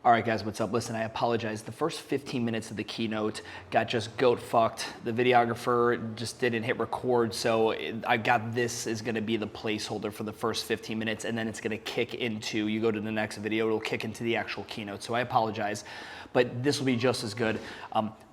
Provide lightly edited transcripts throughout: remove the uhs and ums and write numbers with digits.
All right, guys, what's up? Listen, I apologize. The first 15 minutes of the keynote got just goat fucked. The videographer just didn't hit record, so I got this is gonna be the placeholder for the first 15 minutes, and then it's gonna kick into, you go to the next video, it'll kick into the actual keynote, so I apologize, but this will be just as good.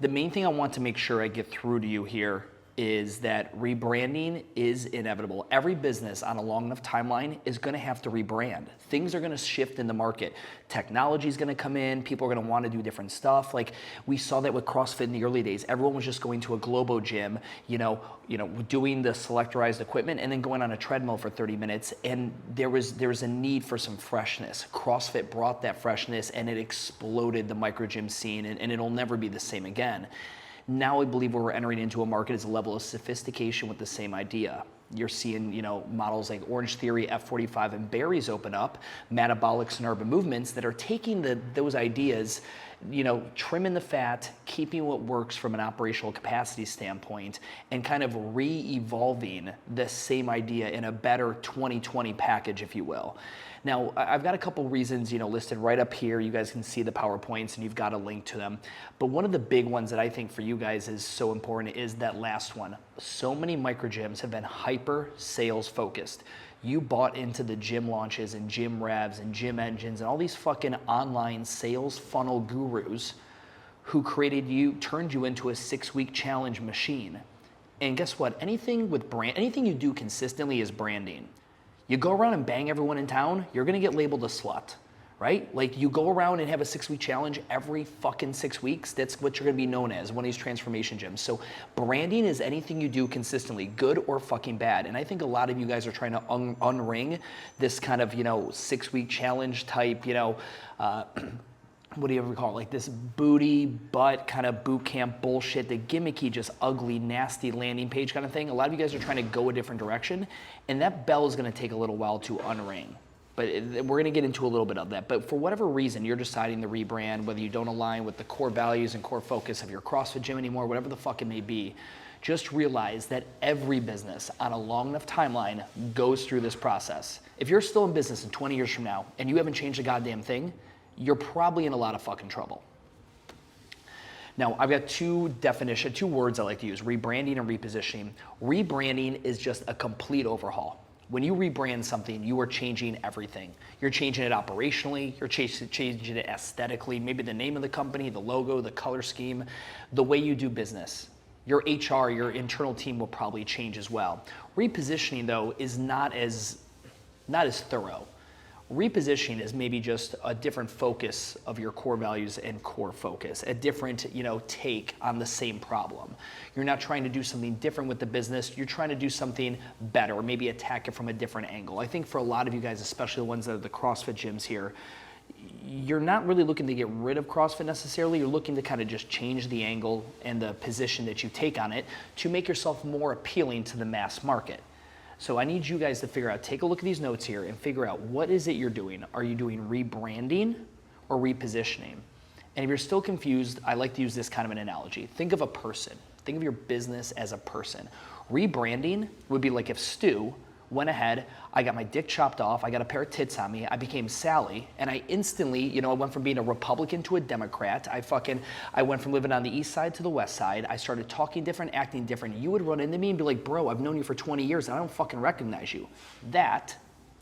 The main thing I want to make sure I get through to you here is that rebranding is inevitable. Every business on a long enough timeline is gonna have to rebrand. Things are gonna shift in the market. Technology is gonna come in, people are gonna wanna do different stuff. Like we saw that with CrossFit in the early days. Everyone was just going to a Globo gym, doing the selectorized equipment and then going on a treadmill for 30 minutes. And there was a need for some freshness. CrossFit brought that freshness and it exploded the micro gym scene, and it'll never be the same again. Now I believe where we're entering into a market is a level of sophistication with the same idea. You're seeing, models like Orange Theory, F45, and Barry's open up, metabolics and urban movements that are taking those ideas, trimming the fat, keeping what works from an operational capacity standpoint, and kind of re-evolving the same idea in a better 2020 package, if you will. Now, I've got a couple reasons, listed right up here. You guys can see the PowerPoints and you've got a link to them. But one of the big ones that I think for you guys is so important is that last one. So many micro gyms have been hyper sales focused. You bought into the gym launches and gym revs and gym engines and all these fucking online sales funnel gurus who turned you into a 6-week challenge machine. And guess what? Anything you do consistently is branding. You go around and bang everyone in town, you're gonna get labeled a slut, right? Like you go around and have a 6-week challenge every fucking 6 weeks, that's what you're gonna be known as, one of these transformation gyms. So branding is anything you do consistently, good or fucking bad. And I think a lot of you guys are trying to unring this kind of, 6-week challenge type, what do you ever call it? Like this booty butt kind of boot camp bullshit, the gimmicky, just ugly, nasty landing page kind of thing. A lot of you guys are trying to go a different direction, and that bell is going to take a little while to unring. But we're going to get into a little bit of that. But for whatever reason, you're deciding to rebrand, whether you don't align with the core values and core focus of your CrossFit gym anymore, whatever the fuck it may be, just realize that every business on a long enough timeline goes through this process. If you're still in business in 20 years from now and you haven't changed a goddamn thing, you're probably in a lot of fucking trouble. Now, I've got two words I like to use, rebranding and repositioning. Rebranding is just a complete overhaul. When you rebrand something, you are changing everything. You're changing it operationally, you're changing it aesthetically, maybe the name of the company, the logo, the color scheme, the way you do business. Your HR, your internal team will probably change as well. Repositioning, though, is not as thorough. Repositioning is maybe just a different focus of your core values and core focus, a different, take on the same problem. You're not trying to do something different with the business, you're trying to do something better, or maybe attack it from a different angle. I think for a lot of you guys, especially the ones that are the CrossFit gyms here, you're not really looking to get rid of CrossFit necessarily, you're looking to kind of just change the angle and the position that you take on it to make yourself more appealing to the mass market. So I need you guys to figure out, take a look at these notes here and figure out what is it you're doing. Are you doing rebranding or repositioning? And if you're still confused, I like to use this kind of an analogy. Think of a person. Think of your business as a person. Rebranding would be like if Stu went ahead, I got my dick chopped off, I got a pair of tits on me, I became Sally, and I instantly, I went from being a Republican to a Democrat. I went from living on the east side to the west side. I started talking different, acting different. You would run into me and be like, bro, I've known you for 20 years and I don't fucking recognize you. That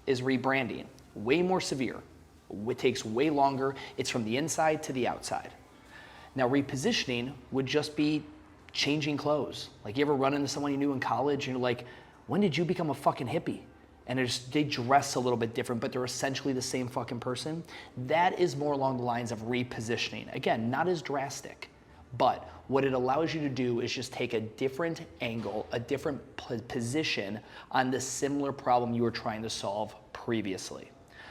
is rebranding. Way more severe. It takes way longer. It's from the inside to the outside. Now, repositioning would just be changing clothes. Like, you ever run into someone you knew in college and you're like, when did you become a fucking hippie? And they dress a little bit different, but they're essentially the same fucking person. That is more along the lines of repositioning. Again, not as drastic, but what it allows you to do is just take a different angle, a different position on the similar problem you were trying to solve previously.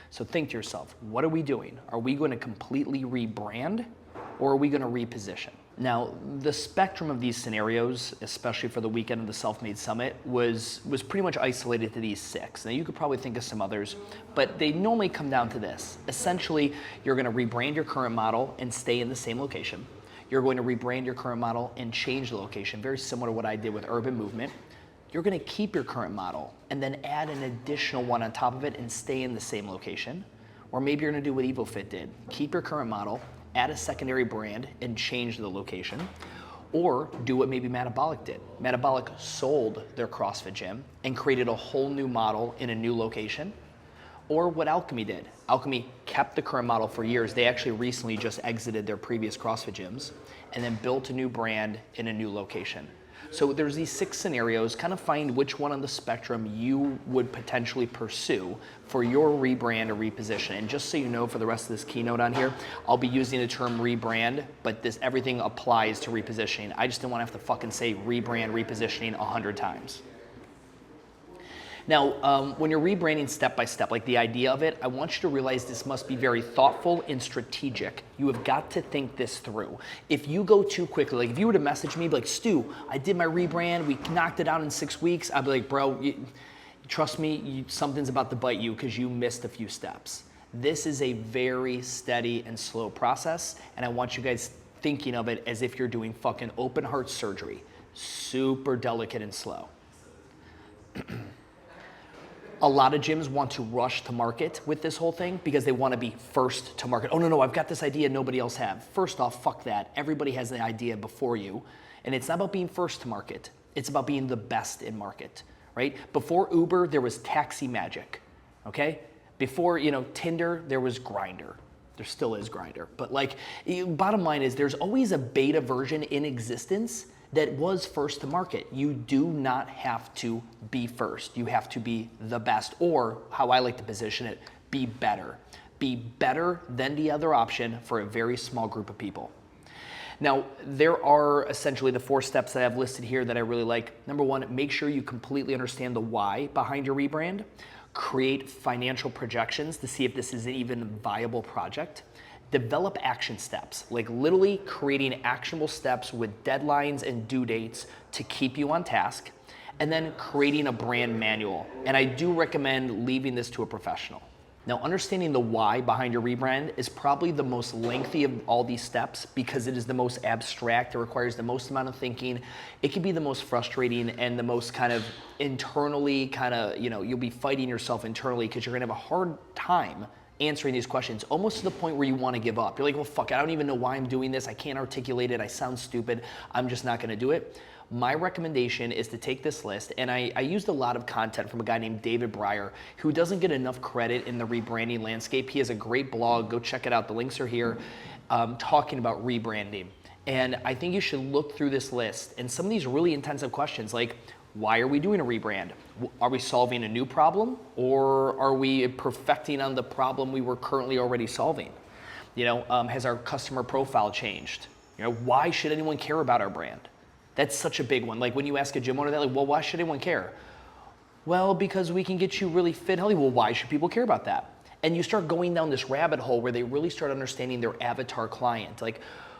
So think to yourself, what are we doing? Are we going to completely rebrand or are we going to reposition? Now, the spectrum of these scenarios, especially for the weekend of the Self-Made Summit, was pretty much isolated to these 6. Now, you could probably think of some others, but they normally come down to this. Essentially, you're going to rebrand your current model and stay in the same location. You're going to rebrand your current model and change the location, very similar to what I did with Urban Movement. You're going to keep your current model and then add an additional one on top of it and stay in the same location. Or maybe you're gonna do what EvoFit did. Keep your current model, add a secondary brand, and change the location. Or do what maybe Metabolic did. Metabolic sold their CrossFit gym and created a whole new model in a new location. Or what Alchemy did. Alchemy kept the current model for years. They actually recently just exited their previous CrossFit gyms and then built a new brand in a new location. So there's these 6 scenarios, kind of find which one on the spectrum you would potentially pursue for your rebrand or reposition. And just so you know, for the rest of this keynote on here, I'll be using the term rebrand, but everything applies to repositioning. I just didn't want to have to fucking say rebrand, repositioning 100 times. Now, when you're rebranding step by step, like the idea of it, I want you to realize this must be very thoughtful and strategic. You have got to think this through. If you go too quickly, like if you were to message me, like, Stu, I did my rebrand, we knocked it out in 6 weeks, I'd be like, bro, trust me, something's about to bite you because you missed a few steps. This is a very steady and slow process, and I want you guys thinking of it as if you're doing fucking open heart surgery. Super delicate and slow. A lot of gyms want to rush to market with this whole thing because they want to be first to market. Oh, no, I've got this idea nobody else have. First off, fuck that. Everybody has the idea before you. And it's not about being first to market. It's about being the best in market, right? Before Uber, there was Taxi Magic, okay? Before, Tinder, there was Grindr. There still is Grindr. But bottom line is there's always a beta version in existence that was first to market. You do not have to be first. You have to be the best, or how I like to position it, be better. Be better than the other option for a very small group of people. Now, there are essentially the 4 steps that I've listed here that I really like. Number 1, make sure you completely understand the why behind your rebrand. Create financial projections to see if this is an even viable project. Develop action steps, like literally creating actionable steps with deadlines and due dates to keep you on task, and then creating a brand manual. And I do recommend leaving this to a professional. Now, understanding the why behind your rebrand is probably the most lengthy of all these steps because it is the most abstract. It requires the most amount of thinking. It can be the most frustrating and the most kind of internally you'll be fighting yourself internally because you're gonna have a hard time answering these questions, almost to the point where you want to give up. You're like, well, fuck, I don't even know why I'm doing this. I can't articulate it. I sound stupid. I'm just not going to do it. My recommendation is to take this list, and I used a lot of content from a guy named David Breyer, who doesn't get enough credit in the rebranding landscape. He has a great blog. Go check it out. The links are here, talking about rebranding. And I think you should look through this list and some of these really intensive questions like, why are we doing a rebrand? Are we solving a new problem, or are we perfecting on the problem we were currently already solving? Has our customer profile changed? Why should anyone care about our brand? That's such a big one. Like when you ask a gym owner that, well, why should anyone care? Well, because we can get you really fit, healthy. Well, why should people care about that? And you start going down this rabbit hole where they really start understanding their avatar client. Like,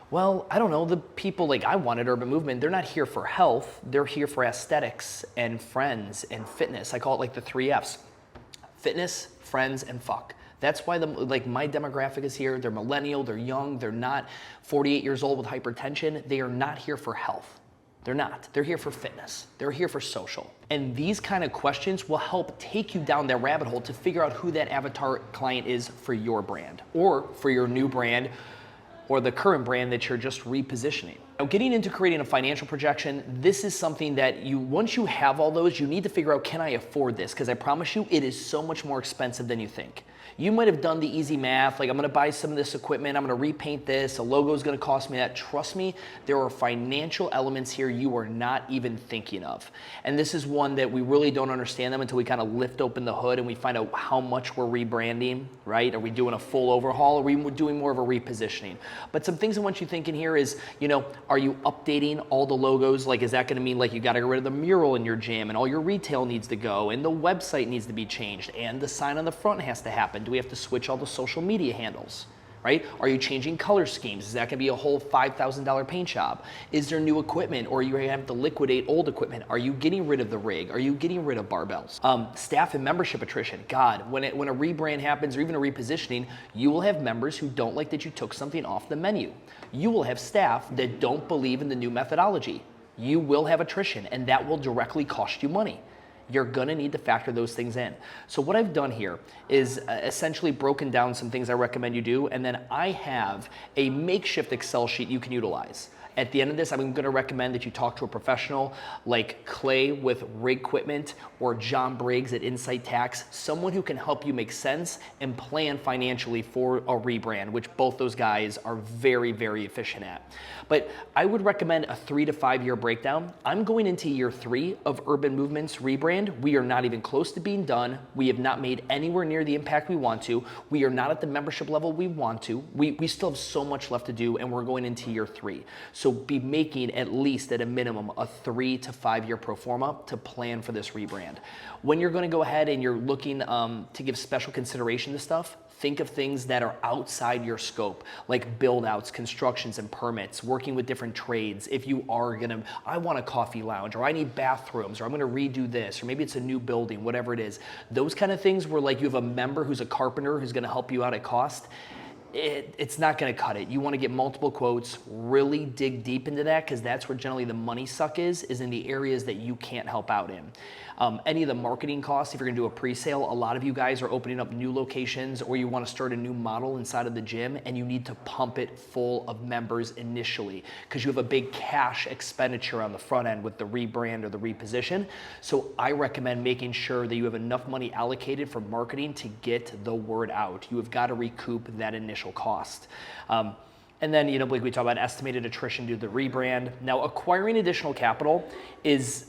well, I don't know, the people like I wanted Urban Movement, they're not here for health, they're here for aesthetics and friends and fitness. I call it like the 3 Fs. Fitness, friends, and fuck. That's why my demographic is here. They're millennial, they're young, they're not 48 years old with hypertension. They are not here for health. They're not. They're here for fitness. They're here for social. And these kind of questions will help take you down that rabbit hole to figure out who that avatar client is for your brand or for your new brand or the current brand that you're just repositioning. Now, getting into creating a financial projection, this is something that once you have all those, you need to figure out, can I afford this? Because I promise you, it is so much more expensive than you think. You might have done the easy math, like I'm gonna buy some of this equipment, I'm gonna repaint this, a logo is gonna cost me that. Trust me, there are financial elements here you are not even thinking of. And this is one that we really don't understand them until we kind of lift open the hood and we find out how much we're rebranding, right? Are we doing a full overhaul? Are we doing more of a repositioning? But some things I want you thinking here is, are you updating all the logos? Like, is that gonna mean like you gotta get rid of the mural in your gym and all your retail needs to go and the website needs to be changed and the sign on the front has to happen? Do we have to switch all the social media handles, right? Are you changing color schemes? Is that gonna be a whole $5,000 paint job? Is there new equipment, or are you gonna have to liquidate old equipment? Are you getting rid of the rig? Are you getting rid of barbells? Staff and membership attrition. God, when a rebrand happens or even a repositioning, you will have members who don't like that you took something off the menu. You will have staff that don't believe in the new methodology. You will have attrition, and that will directly cost you money. You're gonna need to factor those things in. So what I've done here is essentially broken down some things I recommend you do, and then I have a makeshift Excel sheet you can utilize. At the end of this, I'm gonna recommend that you talk to a professional like Clay with Rig Equipment or John Briggs at Insight Tax, someone who can help you make sense and plan financially for a rebrand, which both those guys are very, very efficient at. But I would recommend a 3 to 5 year breakdown. I'm going into year 3 of Urban Movement's rebrand. We are not even close to being done. We have not made anywhere near the impact we want to. We are not at the membership level we want to. We still have so much left to do, and we're going into year 3. So be making at least at a minimum a 3 to 5 year pro forma to plan for this rebrand. When you're going to go ahead and you're looking to give special consideration to stuff, think of things that are outside your scope, like build outs, constructions and permits, working with different trades. If you are gonna, I want a coffee lounge, or I need bathrooms, or I'm gonna redo this, or maybe it's a new building, whatever it is. Those kind of things where like you have a member who's a carpenter who's gonna help you out at cost, it's not gonna cut it. You wanna get multiple quotes, really dig deep into that, because that's where generally the money suck is in the areas that you can't help out in. Any of the marketing costs, if you're gonna do a pre-sale, a lot of you guys are opening up new locations, or you wanna start a new model inside of the gym, and you need to pump it full of members initially, because you have a big cash expenditure on the front end with the rebrand or the reposition. So I recommend making sure that you have enough money allocated for marketing to get the word out. You have gotta recoup that initial cost. And then, like we talk about estimated attrition due to the rebrand. Now, acquiring additional capital is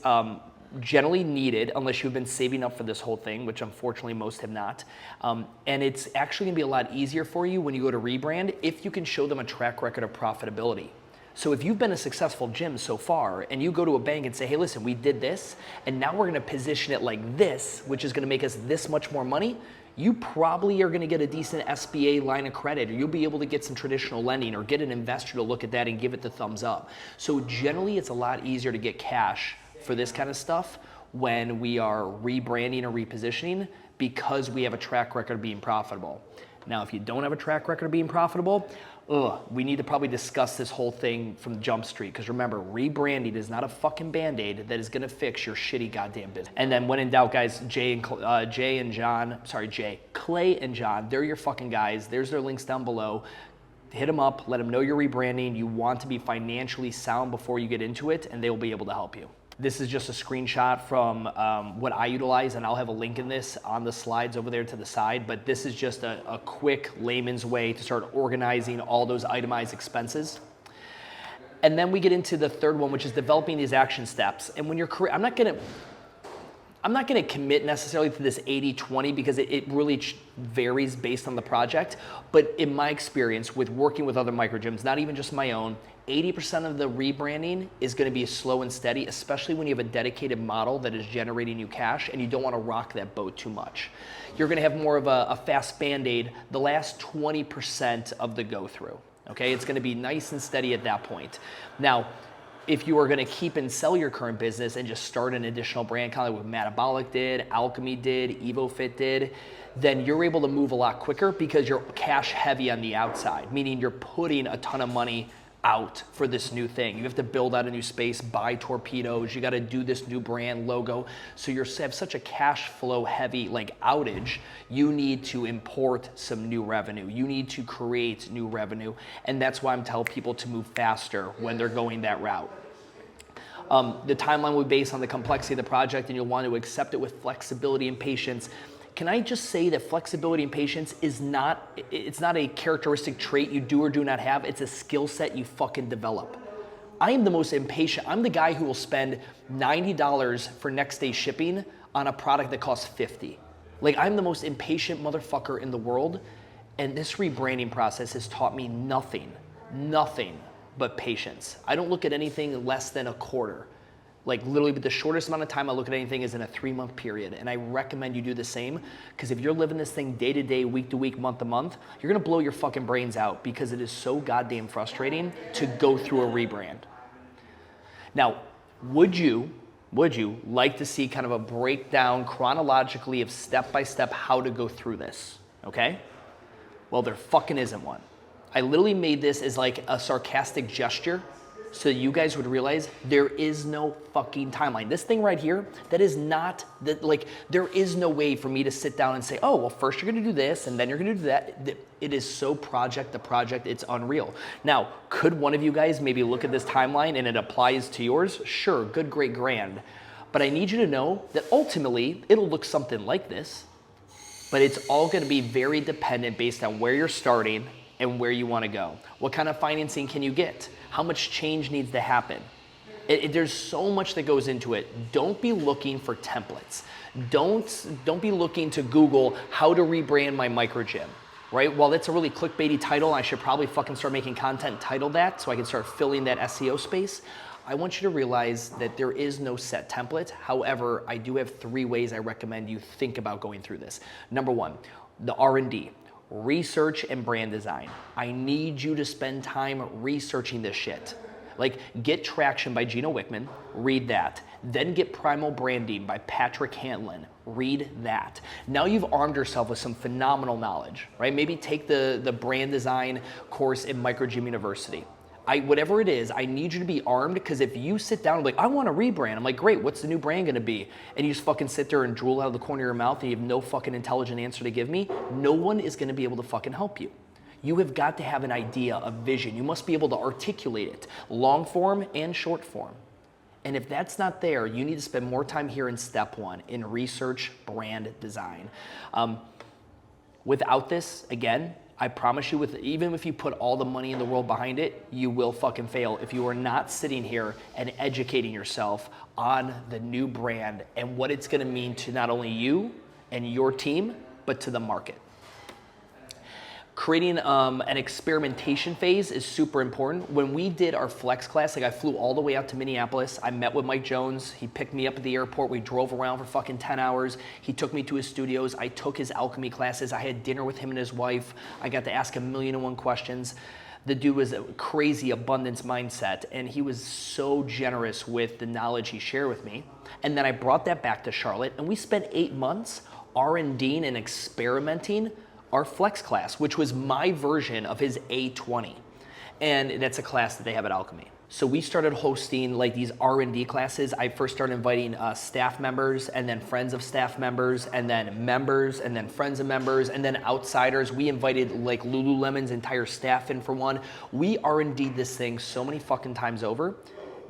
generally needed unless you've been saving up for this whole thing, which unfortunately most have not. And it's actually gonna be a lot easier for you when you go to rebrand if you can show them a track record of profitability. So if you've been a successful gym so far and you go to a bank and say, hey, listen, we did this, and now we're gonna position it like this, which is gonna make us this much more money, you probably are gonna get a decent SBA line of credit, or you'll be able to get some traditional lending or get an investor to look at that and give it the thumbs up. So generally it's a lot easier to get cash for this kind of stuff when we are rebranding or repositioning, because we have a track record of being profitable. Now, if you don't have a track record of being profitable, we need to probably discuss this whole thing from Jump Street, because remember, rebranding is not a fucking Band-Aid that is gonna fix your shitty goddamn business. And then when in doubt, guys, Clay and John, they're your fucking guys. There's their links down below. Hit them up, let them know you're rebranding. You want to be financially sound before you get into it, and they will be able to help you. This is just a screenshot from what I utilize, and I'll have a link in this on the slides over there to the side, but this is just a quick layman's way to start organizing all those itemized expenses. And then we get into the third one, which is developing these action steps. And when you're, I'm not gonna commit necessarily to this 80-20 because it really varies based on the project, but in my experience with working with other micro gyms, not even just my own, 80% of the rebranding is gonna be slow and steady, especially when you have a dedicated model that is generating you cash and you don't wanna rock that boat too much. You're gonna have more of a fast Band-Aid the last 20% of the go through, okay? It's gonna be nice and steady at that point. Now, if you are gonna keep and sell your current business and just start an additional brand, kind of like what Metabolic did, Alchemy did, EvoFit did, then you're able to move a lot quicker because you're cash heavy on the outside, meaning you're putting a ton of money out for this new thing. You have to build out a new space, buy torpedoes, you gotta do this new brand logo. So you have such a cash flow heavy outage, you need to import some new revenue. You need to create new revenue. And that's why I'm telling people to move faster when they're going that route. The timeline will be based on the complexity of the project, and you'll want to accept it with flexibility and patience. Can I just say that flexibility and patience is it's not a characteristic trait you do or do not have, it's a skill set you fucking develop. I am the most impatient. I'm the guy who will spend $90 for next day shipping on a product that costs $50. I'm the most impatient motherfucker in the world, and this rebranding process has taught me nothing but patience. I don't look at anything less than a quarter. Literally, the shortest amount of time I look at anything is in a 3-month period. And I recommend you do the same, because if you're living this thing day to day, week to week, month to month, you're gonna blow your fucking brains out, because it is so goddamn frustrating to go through a rebrand. Now, would you like to see kind of a breakdown chronologically of step-by-step how to go through this, okay? Well, there fucking isn't one. I literally made this as a sarcastic gesture so you guys would realize there is no fucking timeline. This thing right here, that is not, like, there is no way for me to sit down and say, oh, well, first you're gonna do this, and then you're gonna do that. It is so project to project, it's unreal. Now, could one of you guys maybe look at this timeline and it applies to yours? Sure, good, great, grand. But I need you to know that ultimately, it'll look something like this, but it's all gonna be very dependent based on where you're starting and where you wanna go. What kind of financing can you get? How much change needs to happen? There's so much that goes into it. Don't be looking for templates. Don't be looking to Google how to rebrand my micro gym, right? While that's a really clickbaity title, I should probably fucking start making content titled that so I can start filling that SEO space. I want you to realize that there is no set template. However, I do have 3 ways I recommend you think about going through this. Number 1, the R&D. Research and brand design. I need you to spend time researching this shit. Like, get Traction by Gino Wickman, read that. Then get Primal Branding by Patrick Hanlon, read that. Now you've armed yourself with some phenomenal knowledge, right? Maybe take the brand design course in Micro Gym University. Whatever it is, I need you to be armed, because if you sit down and be like, I want to rebrand, I'm like, great, what's the new brand gonna be? And you just fucking sit there and drool out of the corner of your mouth and you have no fucking intelligent answer to give me, no one is gonna be able to fucking help you. You have got to have an idea, a vision. You must be able to articulate it, long form and short form. And if that's not there, you need to spend more time here in step 1, in research, brand design. Without this, again, I promise you, even if you put all the money in the world behind it, you will fucking fail if you are not sitting here and educating yourself on the new brand and what it's gonna mean to not only you and your team, but to the market. Creating an experimentation phase is super important. When we did our flex class, like, I flew all the way out to Minneapolis. I met with Mike Jones. He picked me up at the airport. We drove around for fucking 10 hours. He took me to his studios. I took his alchemy classes. I had dinner with him and his wife. I got to ask him 1,000,001 questions. The dude was a crazy abundance mindset, and he was so generous with the knowledge he shared with me. And then I brought that back to Charlotte, and we spent 8 months R&Ding and experimenting our flex class, which was my version of his A20. And that's a class that they have at Alchemy. So we started hosting like these R&D classes. I first started inviting staff members, and then friends of staff members, and then friends of members, and then outsiders. We invited like Lululemon's entire staff in for one. We R&D'd this thing so many fucking times over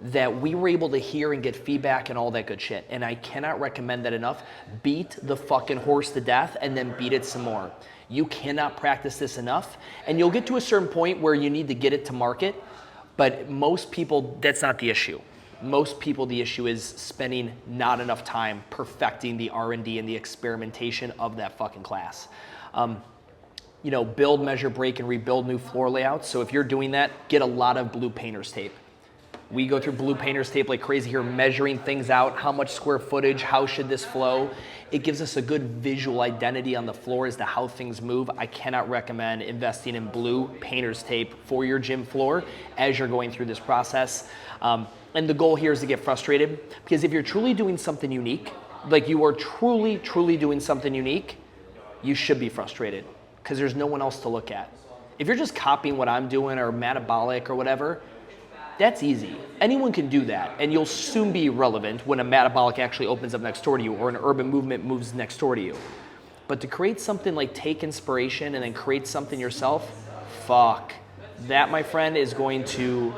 that we were able to hear and get feedback and all that good shit. And I cannot recommend that enough. Beat the fucking horse to death and then beat it some more. You cannot practice this enough, and you'll get to a certain point where you need to get it to market, but most people, that's not the issue. Most people, the issue is spending not enough time perfecting the R&D and the experimentation of that fucking class. You know, build, measure, break, and rebuild new floor layouts. So if you're doing that, get a lot of blue painter's tape. We go through blue painter's tape like crazy here, measuring things out, how much square footage, how should this flow. It gives us a good visual identity on the floor as to how things move. I cannot recommend investing in blue painter's tape for your gym floor as you're going through this process. And the goal here is to get frustrated, because if you're truly doing something unique, like you are truly doing something unique, you should be frustrated because there's no one else to look at. If you're just copying what I'm doing or Metabolic or whatever, that's easy. Anyone can do that, and you'll soon be irrelevant when a Metabolic actually opens up next door to you or an urban movement moves next door to you. But to create something like take inspiration and then create something yourself, fuck. That, my friend, is going to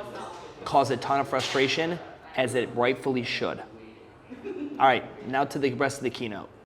cause a ton of frustration, as it rightfully should. All right, now to the rest of the keynote.